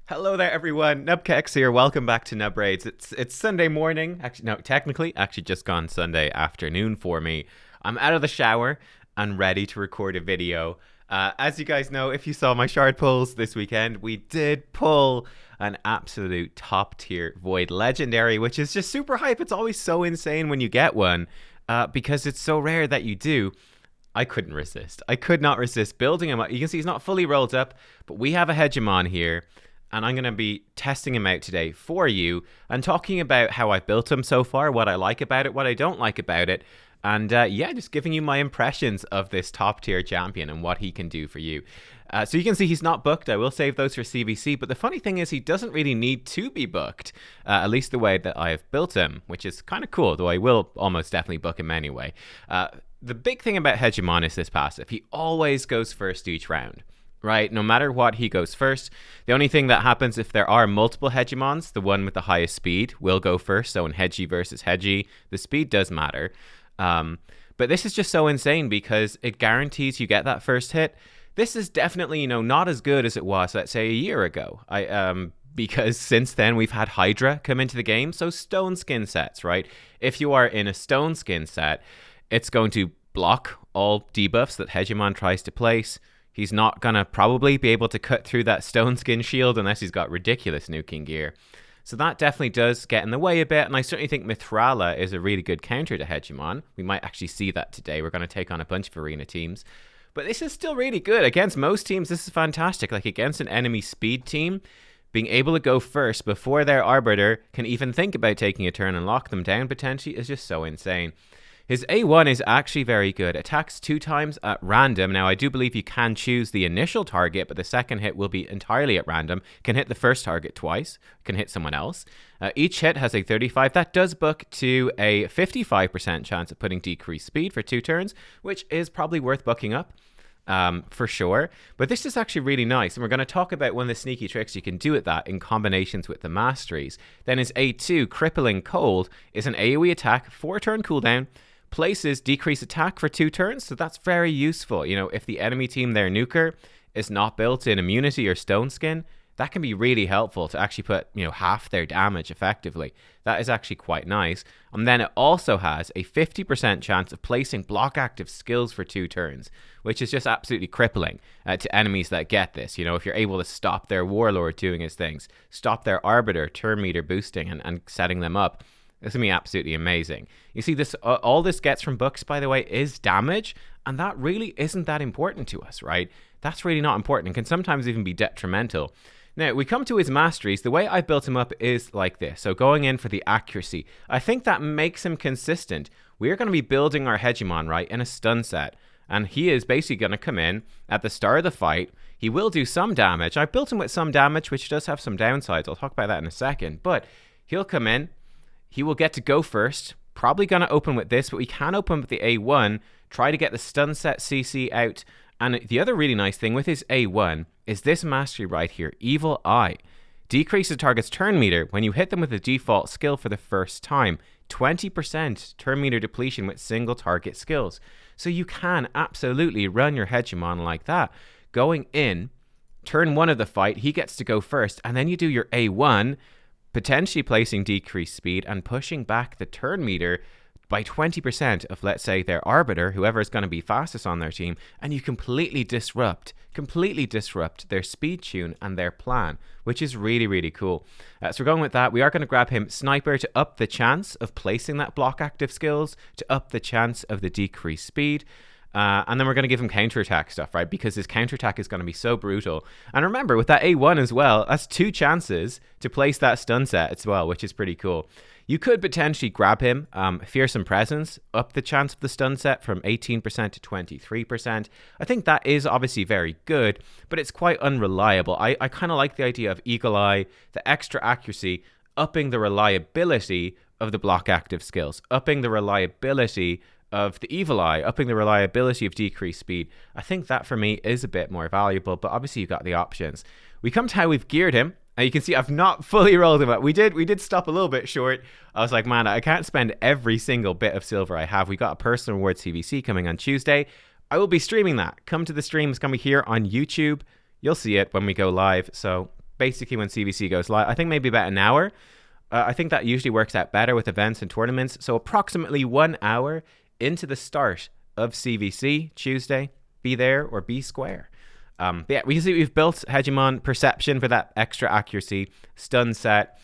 Hello there, everyone. Nubkeks here. Welcome back to Nub Raids. It's Sunday morning. Actually, no, technically, just gone Sunday afternoon for me. I'm out of the shower and ready to record a video. As you guys know, if you saw my shard pulls this weekend, we did pull an absolute top tier Void Legendary, which is just super hype. It's always so insane when you get one because it's so rare that you do. I couldn't resist. I could not resist building him up. You can see he's not fully rolled up, but we have a Hegemon here. And I'm going to be testing him out today for you and talking about how I've built him so far, what I like about it, what I don't like about it, and yeah, just giving you my impressions of this top tier champion and what he can do for you. So you can see he's not booked. I will save those for CVC, but the funny thing is he doesn't really need to be booked, at least the way that I've built him, which is kind of cool, though I will almost definitely book him anyway. The big thing about Hegemon is this passive. He always goes first each round. Right, no matter what, he goes first. The only thing that happens if there are multiple Hegemons, the one with the highest speed will go first. So in Hegi versus Hegi, the speed does matter. But this is just so insane because it guarantees you get that first hit. This is definitely, not as good as it was, let's say, a year ago. Because since then we've had Hydra come into the game. So stone skin sets, right? If you are in a stone skin set, it's going to block all debuffs that Hegemon tries to place. He's not going to probably be able to cut through that stone skin shield unless he's got ridiculous nuking gear. So that definitely does get in the way a bit, and I certainly think Mithrala is a really good counter to Hegemon. We might actually see that today. We're going to take on a bunch of arena teams. But this is still really good. Against most teams, this is fantastic. Like against an enemy speed team, being able to go first before their Arbiter can even think about taking a turn and lock them down potentially is just so insane. His A1 is actually very good. Attacks 2 times at random. Now, I do believe you can choose the initial target, but the second hit will be entirely at random. Can hit the first target twice. Can hit someone else. Each hit has a 35. That does book to a 55% chance of putting decreased speed for 2 turns, which is probably worth booking up. For sure. But this is actually really nice. And we're going to talk about one of the sneaky tricks you can do at that in combinations with the masteries. Then his A2, Crippling Cold, is an AoE attack, 4-turn cooldown. Places decrease attack for 2 turns, so that's very useful. If the enemy team, their nuker, is not built in immunity or stone skin, that can be really helpful to actually put, half their damage effectively. That is actually quite nice. And then it also has a 50% chance of placing block active skills for 2 turns, which is just absolutely crippling to enemies that get this. If you're able to stop their Warlord doing his things, stop their Arbiter turn meter boosting and setting them up, this will be absolutely amazing. You see, this all this gets from books, by the way, is damage, and that really isn't that important to us, right? That's really not important and can sometimes even be detrimental. Now, we come to his masteries. The way I built him up is like this. So going in for the accuracy, I think that makes him consistent. We're going to be building our Hegemon, right, in a stun set, and he is basically going to come in at the start of the fight. He will do some damage. I built him with some damage, which does have some downsides. I'll talk about that in a second, but he'll come in. He will get to go first. Probably going to open with this, but we can open with the A1, try to get the stun set CC out. And the other really nice thing with his A1 is this mastery right here, Evil Eye. Decrease the target's turn meter when you hit them with the default skill for the first time. 20% turn meter depletion with single target skills. So you can absolutely run your Hegemon like that. Going in, turn 1 of the fight, he gets to go first, and then you do your A1, potentially placing decreased speed and pushing back the turn meter by 20% of, let's say, their Arbiter, whoever is going to be fastest on their team, and you completely disrupt their speed tune and their plan, which is really, really cool. So we're going with that. We are going to grab him Sniper to up the chance of placing that block active skills, to up the chance of the decreased speed. And then we're going to give him counterattack stuff, right? Because his counterattack is going to be so brutal. And remember, with that A1 as well, that's 2 chances to place that stun set as well, which is pretty cool. You could potentially grab him, Fearsome Presence, up the chance of the stun set from 18% to 23%. I think that is obviously very good, but it's quite unreliable. I kind of like the idea of Eagle Eye, the extra accuracy, upping the reliability of the block active skills, upping the reliability of the Evil Eye, upping the reliability of decreased speed. I think that for me is a bit more valuable, but obviously you've got the options. We come to how we've geared him. And you can see I've not fully rolled him up. We did stop a little bit short. I was like, man, I can't spend every single bit of silver I have. We got a personal reward CVC coming on Tuesday. I will be streaming that. Come to the stream. It's going to be here on YouTube. You'll see it when we go live. So basically when CVC goes live. I think maybe about an hour. I think that usually works out better with events and tournaments. So approximately 1 hour into the start of CVC Tuesday, be there or be square. But yeah, we can see we've built Hegemon Perception for that extra accuracy, stun set.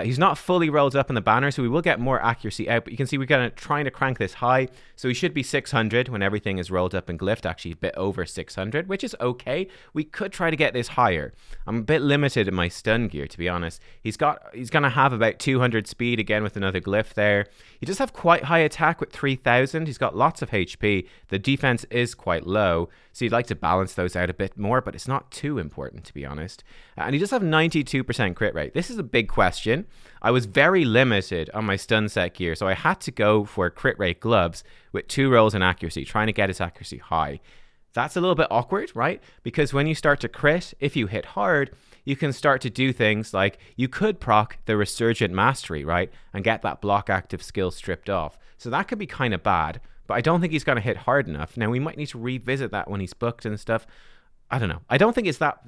He's not fully rolled up in the banner, so we will get more accuracy out, but you can see we're kind of trying to crank this high, so he should be 600 when everything is rolled up and glyphed, actually a bit over 600, which is okay. We could try to get this higher. I'm a bit limited in my stun gear, to be honest. He's going to have about 200 speed again with another glyph there. He does have quite high attack with 3000. He's got lots of HP. The defense is quite low, so you'd like to balance those out a bit more, but it's not too important, to be honest. And he does have 92% crit rate. This is a big question. I was very limited on my stun set gear, so I had to go for crit rate gloves with 2 rolls in accuracy, trying to get his accuracy high. That's a little bit awkward, right? Because when you start to crit, if you hit hard, you can start to do things like you could proc the Resurgent Mastery, right? And get that block active skill stripped off. So that could be kind of bad, but I don't think he's going to hit hard enough. Now, we might need to revisit that when he's booked and stuff. I don't know. I don't think it's that.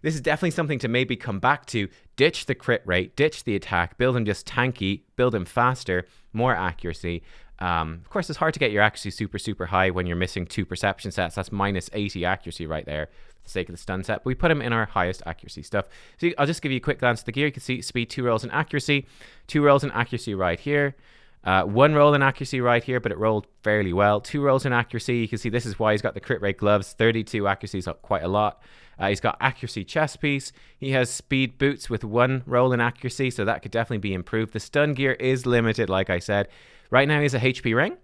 This is definitely something to maybe come back to. Ditch the crit rate, ditch the attack, build him just tanky, build him faster, more accuracy. Of course, it's hard to get your accuracy super high when you're missing 2 perception sets. That's minus 80 accuracy right there for the sake of the stun set. But we put him in our highest accuracy stuff. So I'll just give you a quick glance at the gear. You can see speed 2 rolls in accuracy, 2 rolls in accuracy right here. 1 roll in accuracy right here, but it rolled fairly well. 2 rolls in accuracy. You can see this is why he's got the crit rate gloves. 32 accuracy is up quite a lot. He's got accuracy chest piece. He has speed boots with 1 roll in accuracy, so that could definitely be improved. The stun gear is limited, like I said. Right now he's a HP ring.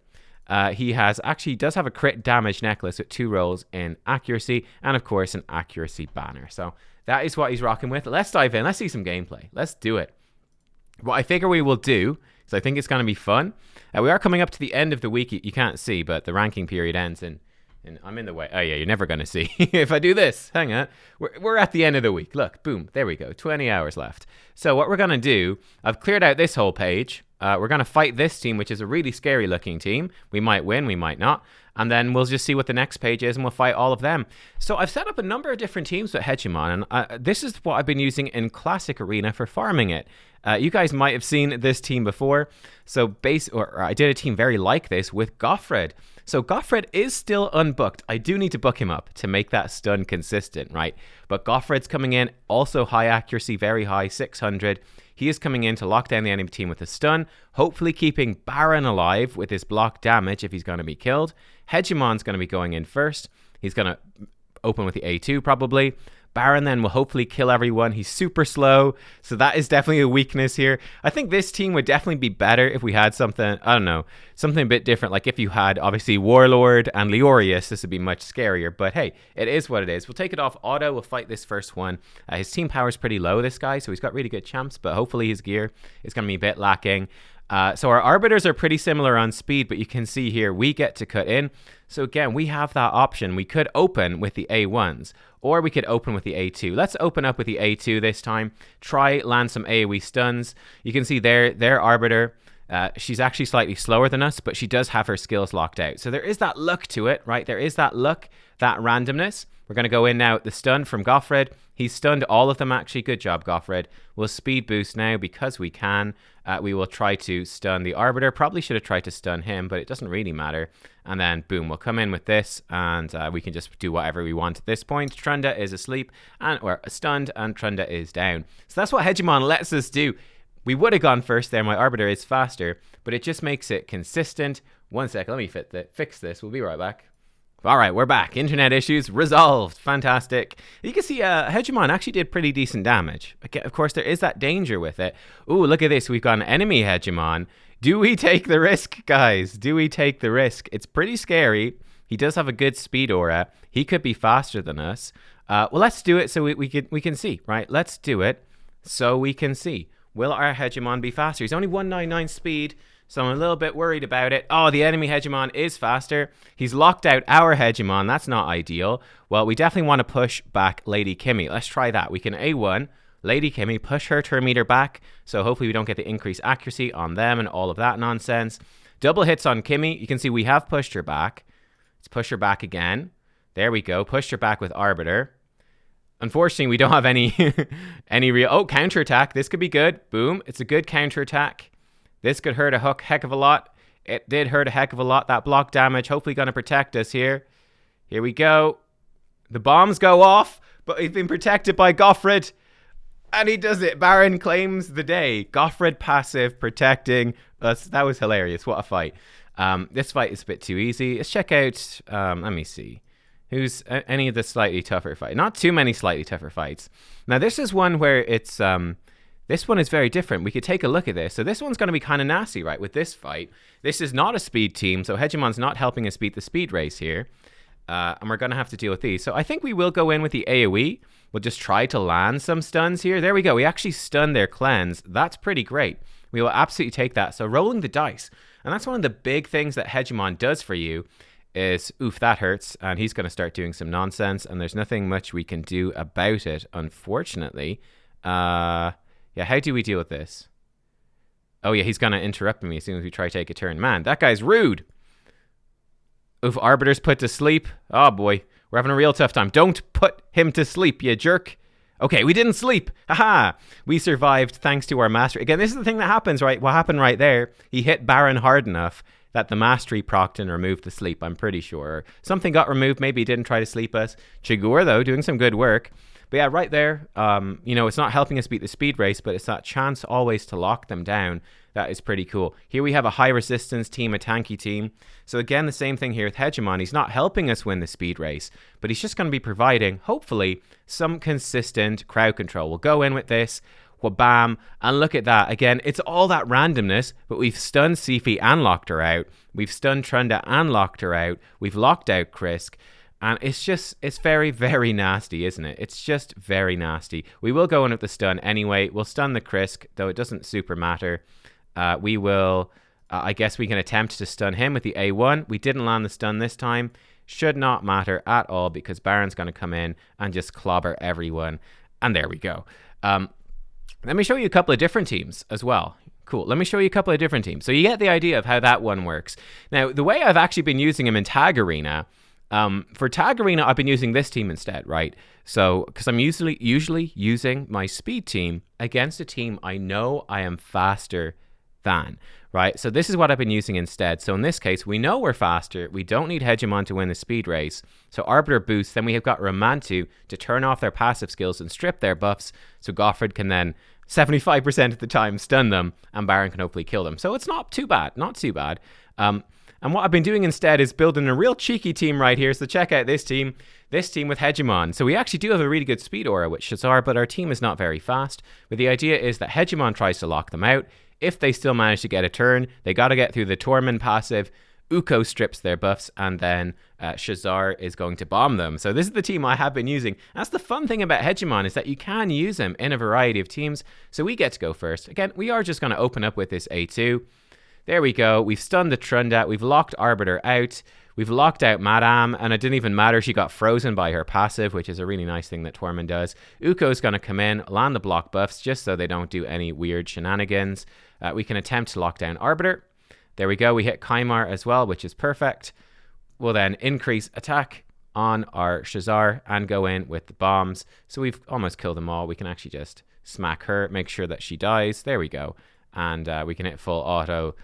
He does have a crit damage necklace with 2 rolls in accuracy, and of course an accuracy banner. So that is what he's rocking with. Let's dive in. Let's see some gameplay. Let's do it. What I figure we will do, so I think it's going to be fun. We are coming up to the end of the week. You can't see, but the ranking period ends and I'm in the way. Oh yeah, you're never going to see. If I do this, hang on. We're at the end of the week. Look, boom, there we go. 20 hours left. So what we're going to do, I've cleared out this whole page. We're going to fight this team, which is a really scary looking team. We might win, we might not. And then we'll just see what the next page is and we'll fight all of them. So I've set up a number of different teams with Hegemon, and this is what I've been using in Classic Arena for farming it. You guys might have seen this team before. So I did a team very like this with Goffred. So Goffred is still unbooked. I do need to book him up to make that stun consistent, right? But Goffred's coming in, also high accuracy, very high, 600. He is coming in to lock down the enemy team with a stun, hopefully keeping Baron alive with his block damage if he's going to be killed. Hegemon's going to be going in first. He's going to open with the A2 probably. Baron then will hopefully kill everyone. He's super slow, so that is definitely a weakness here. I think this team would definitely be better if we had something, I don't know, something a bit different. Like if you had, obviously, Warlord and Leorius, this would be much scarier. But hey, it is what it is. We'll take it off auto. We'll fight this first one. His team power is pretty low, this guy, so he's got really good champs, but hopefully his gear is going to be a bit lacking. So our Arbiters are pretty similar on speed, but you can see here we get to cut in. So again, we have that option. We could open with the A1s, or we could open with the A2. Let's open up with the A2 this time. Try land some AoE stuns. You can see their Arbiter. She's actually slightly slower than us, but she does have her skills locked out. So there is that luck to it, right? There is that luck, that randomness. We're going to go in now with the stun from Goffred. He's stunned all of them, actually. Good job, Goffred. We'll speed boost now because we can. We will try to stun the Arbiter. Probably should have tried to stun him, but it doesn't really matter. And then, boom, we'll come in with this, and we can just do whatever we want at this point. Trunda is asleep, or stunned, and Trunda is down. So that's what Hegemon lets us do. We would have gone first there. My Arbiter is faster, but it just makes it consistent. 1 second, let me fix this. We'll be right back. All right, we're back. Internet issues resolved. Fantastic. You can see Hegemon actually did pretty decent damage. Again, of course, there is that danger with it. Ooh, look at this. We've got an enemy Hegemon. Do we take the risk, guys? Do we take the risk? It's pretty scary. He does have a good speed aura. He could be faster than us. Well, let's do it so we can see, right? Let's do it so we can see. Will our Hegemon be faster? He's only 199 speed. So I'm a little bit worried about it. Oh, the enemy Hegemon is faster. He's locked out our Hegemon. That's not ideal. Well, we definitely want to push back Lady Kimmy. Let's try that. We can A1, Lady Kimmy, push her turn meter back. So hopefully we don't get the increased accuracy on them and all of that nonsense. Double hits on Kimmy. You can see we have pushed her back. Let's push her back again. There we go. Pushed her back with Arbiter. Unfortunately, we don't have any any real... Oh, counterattack. This could be good. Boom. It's a good counterattack. This could hurt a heck of a lot. It did hurt a heck of a lot. That block damage. Hopefully going to protect us here. Here we go. The bombs go off, but he's been protected by Goffred. And he does it. Baron claims the day. Goffred passive protecting us. That was hilarious. What a fight. This fight is a bit too easy. Let's check out... let me see. Who's any of the slightly tougher fights? Not too many slightly tougher fights. Now, this is one where it's... this one is very different. We could take a look at this. So this one's going to be kind of nasty, right, with this fight. This is not a speed team, so Hegemon's not helping us beat the speed race here. And we're going to have to deal with these. So I think we will go in with the AoE. We'll just try to land some stuns here. There we go. We actually stunned their cleanse. That's pretty great. We will absolutely take that. So rolling the dice. And that's one of the big things that Hegemon does for you is, oof, that hurts. And he's going to start doing some nonsense. And there's nothing much we can do about it, unfortunately. Yeah, how do we deal with this? Oh, yeah, he's going to interrupt me as soon as we try to take a turn. Man, that guy's rude. Oof, Arbiter's put to sleep. Oh, boy. We're having a real tough time. Don't put him to sleep, you jerk. Okay, we didn't sleep. Haha. We survived thanks to our mastery. Again, this is the thing that happens, right? What happened right there, he hit Baron hard enough that the mastery procced and removed the sleep, I'm pretty sure. Something got removed. Maybe he didn't try to sleep us. Chigur, though, doing some good work. But yeah, right there, you know, it's not helping us beat the speed race, but it's that chance always to lock them down. That is pretty cool. Here we have a high resistance team, a tanky team. So again, the same thing here with Hegemon. He's not helping us win the speed race, but he's just going to be providing, hopefully, some consistent crowd control. We'll go in with this. Well, bam. And look at that. Again, it's all that randomness, but we've stunned Sifi and locked her out. We've stunned Trunda and locked her out. We've locked out Krisk. And it's very, very nasty, isn't it? It's just very nasty. We will go in with the stun anyway. We'll stun the Krisk, though it doesn't super matter. We will, I guess we can attempt to stun him with the A1. We didn't land the stun this time. Should not matter at all because Baron's going to come in and just clobber everyone. And there we go. Let me show you a couple of different teams as well. Cool. Let me show you a couple of different teams. So you get the idea of how that one works. Now, the way I've actually been using him in Tag Arena, for Tag Arena, I've been using this team instead, right? So, because I'm usually using my speed team against a team I know I am faster than, right? So this is what I've been using instead. So in this case, we know we're faster. We don't need Hegemon to win the speed race. So Arbiter boosts. Then we have got Romantu to turn off their passive skills and strip their buffs. So Goffred can then 75% of the time stun them and Baron can hopefully kill them. So it's not too bad, not too bad. And what I've been doing instead is building a real cheeky team right here. So check out this team with Hegemon. So we actually do have a really good speed aura with Shazar, but our team is not very fast. But the idea is that Hegemon tries to lock them out. If they still manage to get a turn, they got to get through the Torment passive. Uko strips their buffs, and then Shazar is going to bomb them. So this is the team I have been using. That's the fun thing about Hegemon, is that you can use him in a variety of teams. So we get to go first. Again, we are just going to open up with this A2. There we go. We've stunned the Trunda. We've locked Arbiter out. We've locked out Madame, and it didn't even matter. She got frozen by her passive, which is a really nice thing that Tormund does. Uko's going to come in, land the block buffs, just so they don't do any weird shenanigans. We can attempt to lock down Arbiter. There we go. We hit Kaimar as well, which is perfect. We'll then increase attack on our Shazar and go in with the bombs. So we've almost killed them all. We can actually just smack her, make sure that she dies. There we go. And we can hit full auto.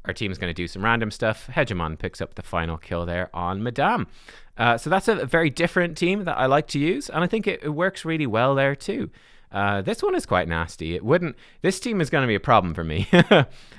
Our team's going to do some random stuff. Hegemon picks up the final kill there on Madame. So that's a very different team that I like to use, and I think it works really well there too. This one is quite nasty. This team is going to be a problem for me.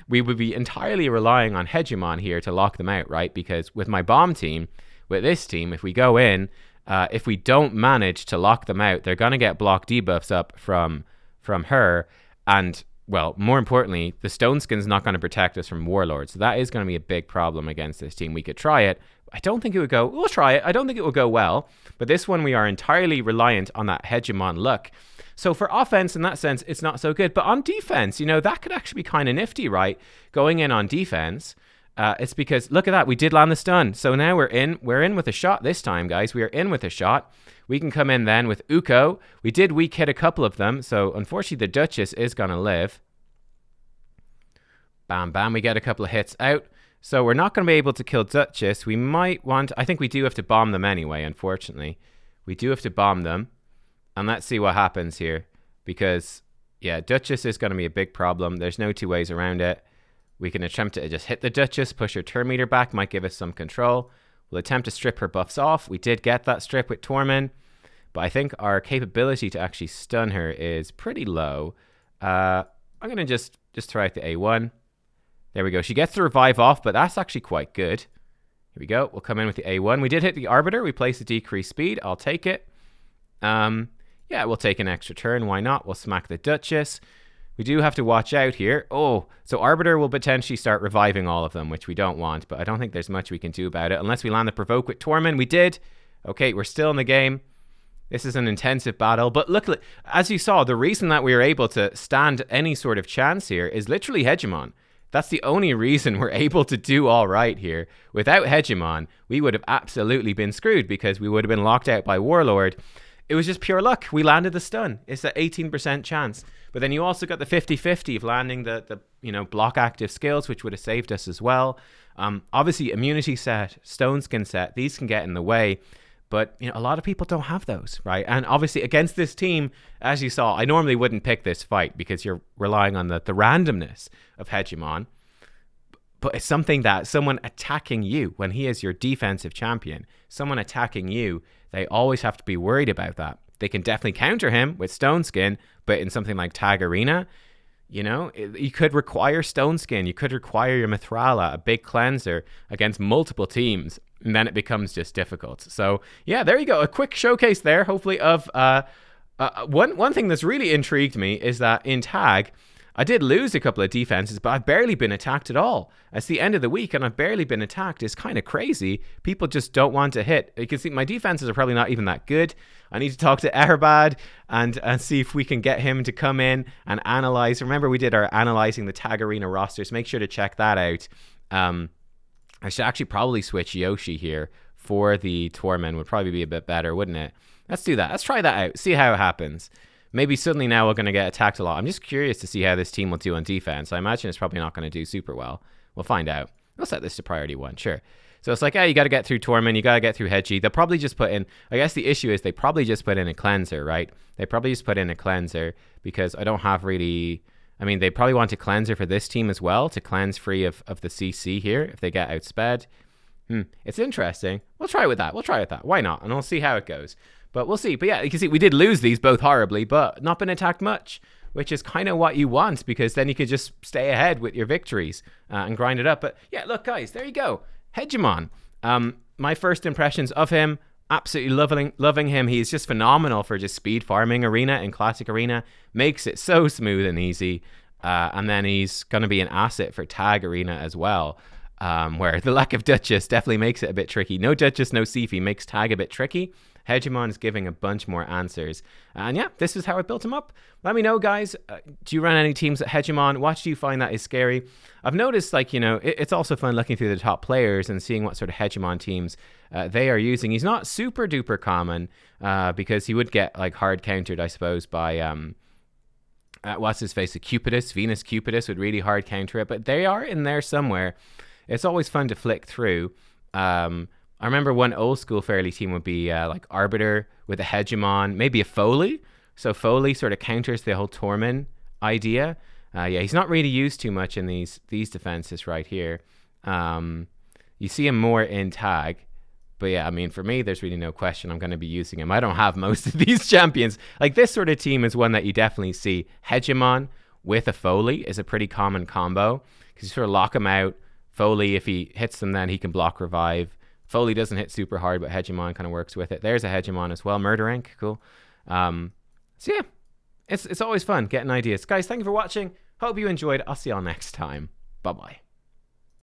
We would be entirely relying on Hegemon here to lock them out, right? Because with my bomb team, with this team, if we go in, if we don't manage to lock them out, they're going to get block debuffs up from her, and well, more importantly, the Stone Skin's not going to protect us from Warlords. So that is going to be a big problem against this team. We could try it. I don't think it would go... We'll try it. I don't think it will go well. But this one, we are entirely reliant on that Hegemon luck. So for offense, in that sense, it's not so good. But on defense, you know, that could actually be kind of nifty, right? Going in on defense. It's because, look at that. We did land the stun. So now we're in with a shot this time, guys. We are in with a shot. We can come in then with Uko. We did weak hit a couple of them. So unfortunately, the Duchess is going to live. Bam, bam. We get a couple of hits out. So we're not going to be able to kill Duchess. We might want... I think we do have to bomb them anyway, unfortunately. We do have to bomb them. And let's see what happens here. Because, yeah, Duchess is going to be a big problem. There's no two ways around it. We can attempt to just hit the Duchess, push her turn meter back, might give us some control. We'll attempt to strip her buffs off. We did get that strip with Tormund, but I think our capability to actually stun her is pretty low. I'm going to just throw out the A1. There we go. She gets the revive off, but that's actually quite good. Here we go. We'll come in with the A1. We did hit the Arbiter. We placed a decreased speed. I'll take it. Yeah, we'll take an extra turn. Why not? We'll smack the Duchess. We do have to watch out here. Oh, so Arbiter will potentially start reviving all of them, which we don't want, but I don't think there's much we can do about it unless we land the provoke with Tormund. We did. Okay, we're still in the game. This is an intensive battle, but look, as you saw, the reason that we were able to stand any sort of chance here is literally Hegemon. That's the only reason we're able to do all right here. Without Hegemon, we would have absolutely been screwed because we would have been locked out by Warlord. It was just pure luck. We landed the stun. It's an 18% chance. But then you also got the 50-50 of landing the block active skills, which would have saved us as well. Obviously, immunity set, stone skin set, these can get in the way. But a lot of people don't have those, right? And obviously against this team, as you saw, I normally wouldn't pick this fight because you're relying on the randomness of Hegemon. But it's something that someone attacking you, when he is your defensive champion, someone attacking you, they always have to be worried about that. They can definitely counter him with Stone Skin, but in something like Tag Arena, you could require Stone Skin, you could require your Mithrala, a big cleanser against multiple teams, and then it becomes just difficult. So yeah, there you go, a quick showcase there, hopefully, of one thing that's really intrigued me is that in Tag, I did lose a couple of defenses, but I've barely been attacked at all. It's the end of the week and I've barely been attacked. It's kind of crazy. People just don't want to hit. You can see my defenses are probably not even that good. I need to talk to Erbad and see if we can get him to come in and analyze. Remember, we did our analyzing the Tag Arena rosters. Make sure to check that out. I should actually probably switch Yoshi here for the Tormund. Would probably be a bit better, wouldn't it? Let's do that. Let's try that out. See how it happens. Maybe suddenly now we're going to get attacked a lot. I'm just curious to see how this team will do on defense. I imagine it's probably not going to do super well. We'll find out. We'll set this to priority 1, sure. So it's like, you got to get through Tormund, you got to get through Hedgie. They'll probably just put in, I guess the issue is they probably just put in a cleanser, right? They probably just put in a cleanser because I don't have really, they probably want a cleanser for this team as well to cleanse free of the CC here if they get outsped. It's interesting. We'll try with that. Why not? And we'll see how it goes. But we'll see. But yeah, you can see we did lose these both horribly, but not been attacked much, which is kind of what you want because then you could just stay ahead with your victories and grind it up. But yeah, look, guys, there you go. Hegemon. My first impressions of him, absolutely loving him. He's just phenomenal for just speed farming Arena and Classic Arena. Makes it so smooth and easy. And then he's going to be an asset for Tag Arena as well. Where the lack of Duchess definitely makes it a bit tricky. No Duchess, no Sifi makes Tag a bit tricky. Hegemon is giving a bunch more answers. And yeah, this is how I built him up. Let me know, guys. Do you run any teams at Hegemon? What do you find that is scary? I've noticed, it's also fun looking through the top players and seeing what sort of Hegemon teams they are using. He's not super duper common because he would get hard countered, I suppose, by what's his face, a Cupidus. Venus Cupidus would really hard counter it, but they are in there somewhere. It's always fun to flick through. I remember one old school Fairly team would be Arbiter with a Hegemon, maybe a Foley. So Foley sort of counters the whole Tormund idea. Yeah, he's not really used too much in these defenses right here. You see him more in Tag. But yeah, for me, there's really no question I'm going to be using him. I don't have most of these champions. This sort of team is one that you definitely see. Hegemon with a Foley is a pretty common combo because you sort of lock him out. Foley, if he hits them, then he can block revive. Foley doesn't hit super hard, but Hegemon kind of works with it. There's a Hegemon as well. Murder Ink, cool. So yeah, it's always fun getting ideas. Guys, thank you for watching. Hope you enjoyed. I'll see y'all next time. Bye-bye.